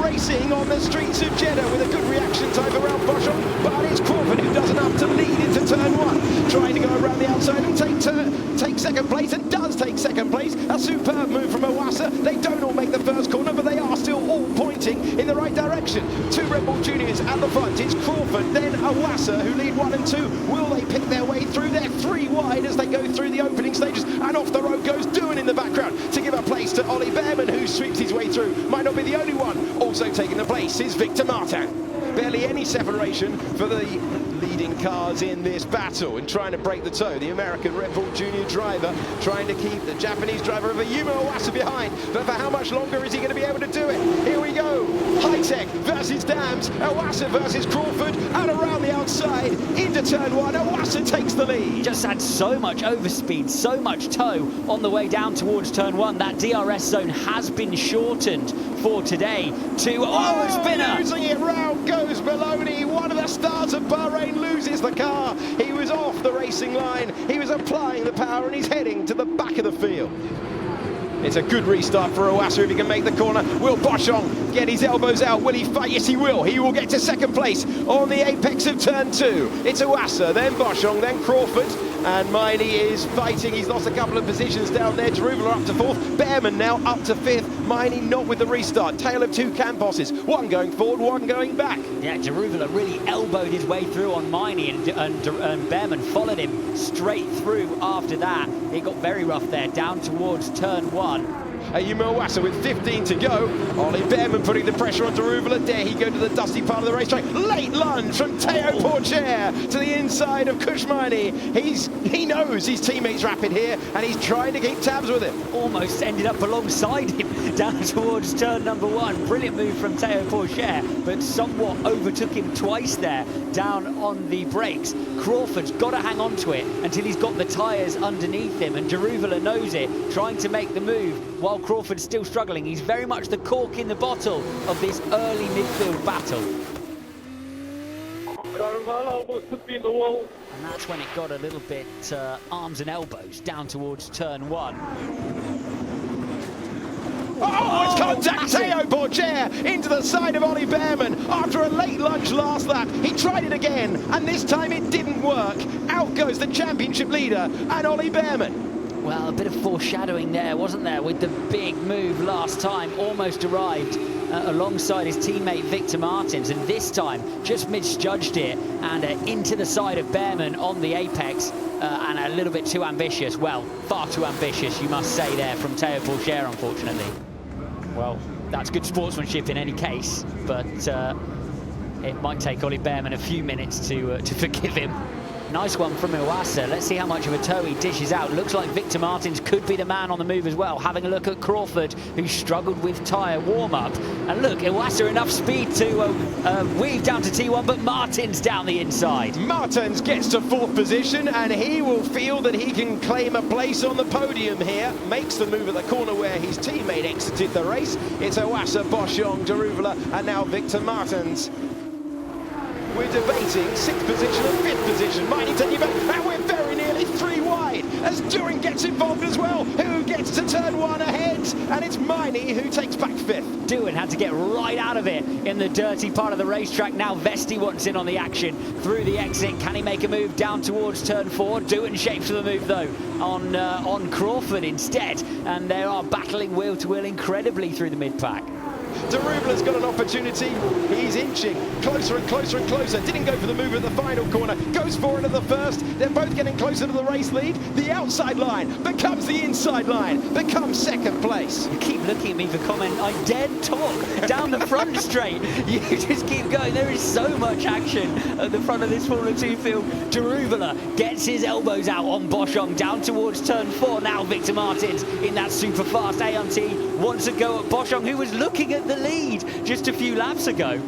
racing on the streets of Jeddah with a good reaction time around Boschung, but it's Crawford who does enough to lead into turn one, trying to go around the outside and take second place, and does take second place. A superb move from Iwasa. They don't all make the first corner, but they are still all pointing in the right direction. Two Red Bull Juniors at the front. It's Crawford, then Iwasa, who lead 1 and 2. Will they pick their way through? They're 3 wide as they go through the opening stages, and off the road goes Doohan in the background to give a place to Ollie Behrman, who sweeps his way through. Might not be the only one. Also taking the place is Victor Martin. Barely any separation for the leading cars in this battle and trying to break the toe. The American Red Bull Junior driver trying to keep the Japanese driver of Ayumu Iwasa behind, but for how much longer is he going to be able to do it? Here we go. High-Tech versus Dams, Iwasa versus Crawford, and around the outside into turn one. Iwasa takes the lead. Just had so much overspeed, so much toe on the way down towards turn one. That DRS zone has been shortened for today to spinner. Losing it, round goes Maloney. One of the stars of Bahrain loses the car. He was off the racing line. He was applying the power and he's heading to the back of the field. It's a good restart for Iwasa if he can make the corner. Will Boschung get his elbows out? Will he fight? Yes, he will. He will get to second place on the apex of turn two. It's Iwasa, then Boschung, then Crawford. And Miney is fighting. He's lost a couple of positions down there. Deruvela up to 4th. Behrman now up to 5th. Miney not with the restart. Tale of 2 Camposes. One going forward, one going back. Yeah, Deruvela really elbowed his way through on Miney, and Behrman followed him straight through after that. It got very rough there, down towards turn one. Ayumu Iwasa with 15 to go. Ollie Behrman putting the pressure on Deruvela. Dare he go to the dusty part of the racetrack? Late lunge from Teo Porcher to the inside of Kushmani. He knows his teammate's rapid here, and he's trying to keep tabs with him. Almost ended up alongside him down towards turn number one. Brilliant move from Teo Porcher, but somewhat overtook him twice there, down on the brakes. Crawford's got to hang on to it until he's got the tyres underneath him, and Deruvela knows it, trying to make the move while Crawford's still struggling. He's very much the cork in the bottle of this early midfield battle. And that's when it got a little bit arms and elbows down towards turn one. It's contact. Teo Porcher into the side of Ollie Behrman after a late lunge last lap. He tried it again, and this time it didn't work. Out goes the championship leader and Ollie Behrman. Well, a bit of foreshadowing there, wasn't there, with the big move last time. Almost arrived alongside his teammate Victor Martins, and this time just misjudged it and into the side of Behrman on the apex, and a little bit too ambitious. Well, far too ambitious, you must say, there from Teo Porcher, unfortunately. Well, that's good sportsmanship in any case, but it might take Ollie Behrman a few minutes to forgive him. Nice one from Iwasa. Let's see how much of a toe he dishes out. Looks like Victor Martins could be the man on the move as well. Having a look at Crawford, who struggled with tyre warm-up. And look, Iwasa enough speed to weave down to T1, but Martins down the inside. Martins gets to 4th position, and he will feel that he can claim a place on the podium here. Makes the move at the corner where his teammate exited the race. It's Iwasa, Boschung, Deruvela, and now Victor Martins. We're debating 6th position and 5th position. Miney taking back, and we're very nearly 3 wide as Doohan gets involved as well, who gets to turn one ahead, and it's Miney who takes back 5th. Doohan had to get right out of it in the dirty part of the racetrack. Now Vesti wants in on the action through the exit. Can he make a move down towards turn 4? Doohan shapes for the move though on Crawford instead, and they are battling wheel to wheel incredibly through the mid-pack. Deruvela's got an opportunity. He's inching closer and closer and closer. Didn't go for the move at the final corner. Goes for it at the first. They're both getting closer to the race lead. The outside line becomes the inside line. Becomes second place. You keep looking at me for comment. I daren't talk down the front straight. You just keep going. There is so much action at the front of this Formula 2 field. Deruvela gets his elbows out on Boschung down towards turn 4. Now Victor Martins in that super fast AMT wants to go at Boschung, who was looking at the lead just a few laps ago.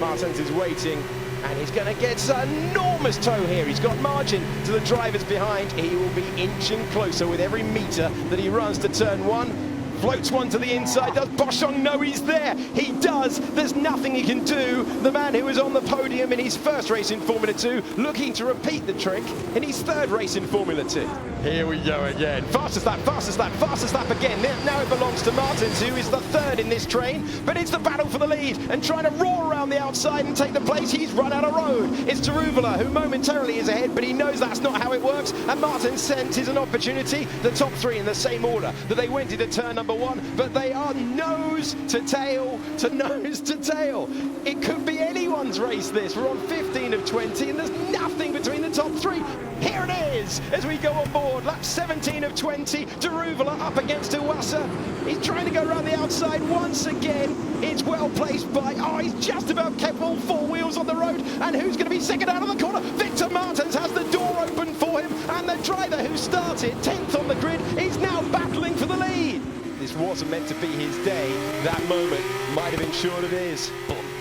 Martins is waiting, and he's going to get an enormous toe here. He's got margin to the drivers behind. He will be inching closer with every metre that he runs to turn 1. Floats one to the inside. Does Boschung know he's there? He does. There's nothing he can do. The man who was on the podium in his first race in Formula 2, looking to repeat the trick in his third race in Formula 2. Here we go again. Fastest lap, fastest lap, fastest lap again. Now it belongs to Martins, who is the third in this train, but it's the battle for the lead and trying to roar around the outside and take the place. He's run out of road. It's Taruvala, who momentarily is ahead, but he knows that's not how it works, and Martins senses an opportunity. The top three in the same order that they went into turn number one, but they are nose to tail to nose to tail. It could be anyone's race, this. We're on 15 of 20, and there's nothing between the top three. Here it is as we go on board. Lap 17 of 20. Taruvala up against Iwasa. He's trying to go around the outside once again. It's well placed by, he's just about kept all four wheels on the road. And who's going to be second out of the corner? Victor Martins has the door open for him. And the driver who started 10th on the grid is now battling for the lead. This wasn't meant to be his day. That moment might have ensured it is.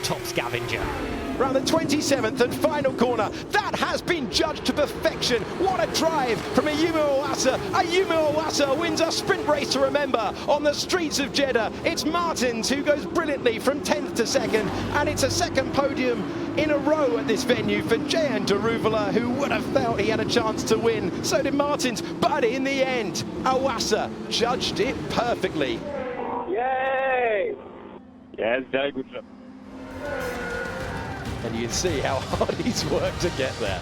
Top scavenger. Around the 27th and final corner. That has been judged to perfection. What a drive from Ayumu Iwasa. Ayumu Iwasa wins a sprint race to remember on the streets of Jeddah. It's Martins who goes brilliantly from 10th to 2nd, and it's a second podium in a row at this venue for Jehan Taruvala, who would have felt he had a chance to win. So did Martins, but in the end, Iwasa judged it perfectly. Yay! Yes, very good job. And you can see how hard he's worked to get there.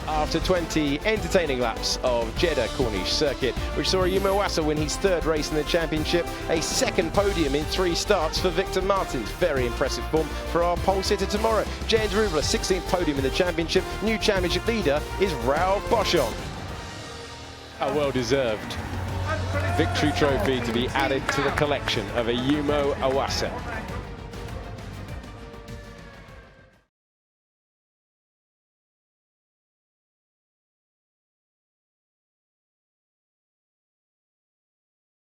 After 20 entertaining laps of Jeddah Corniche circuit, which saw Ayumu Iwasa win his third race in the championship, a second podium in 3 starts for Victor Martins. Very impressive form for our pole sitter tomorrow. Jehan Taruvala, 16th podium in the championship. New championship leader is Raoul Boschung. A well-deserved victory trophy to be added to the collection of Ayumu Iwasa.